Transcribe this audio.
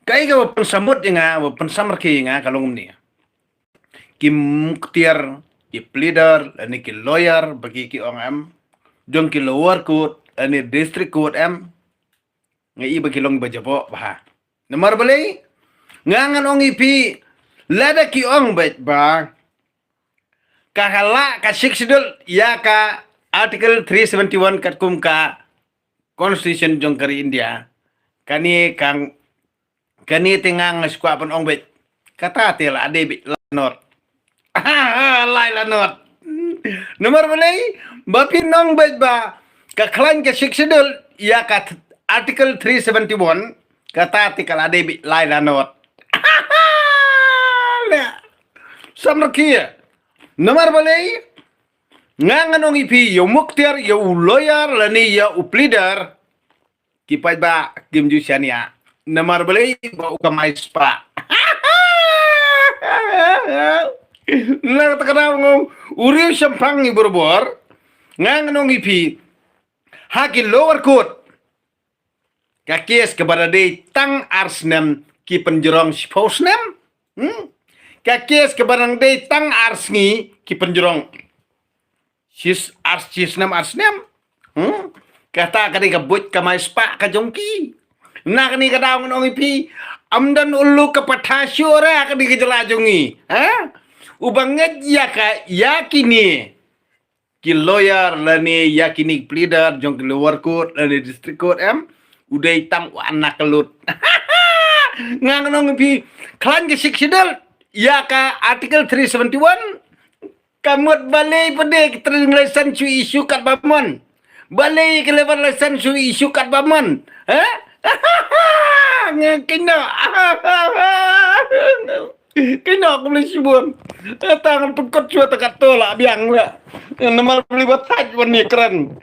Kai ka wapan samut nga, wapan samarki nga kalungum ni. Ki muktiar, ki pleader, ani ki lawyer, bagi ki ong am, jong ki lower court, ani district court am, nga iba ki long bajabo bah. Namar balay, nga ngan ong ipi, lada ki ong ba, kahala ka siksidul, ya ka article 371 katkum ka constitution jong kari India, kani tingang squapan ong bet kata tela ade lanot lai lanot nomor balai bapin ong bet ba kaklan ke siksidul ya ka article 371 kata tikal ade lai lanot samrakia nomor balai ngangan ong ipi yo muktir yo lawyer lani yo pleader kipai ba kim jusiania namar balay ba ukamay spa na takana ngong uriw sampang iburbor nganong ipi haki lower court kakis kepada de tang arsnem ki penjerong sposnem kakis kepada de tang arsngi ki penjerong sis arsnem kata kadi kabut kamay spa kajongki nak ni kadang nong ipi amdan ulu ke patasyura kadi kejelajungi ubanget ya ka yakini ki lawyer lani yakini pleader jong ki lower court lani district court uday tam anak kelut ngang nong ipi klan ke siksidal ya ka article 371 kamut balai pede terlisan su isu kat bamon balai ke level lisan su isu kat bamon kena aku boleh sibun tangan pekot cua tekat tolak biang lah nama beli bataj warna keren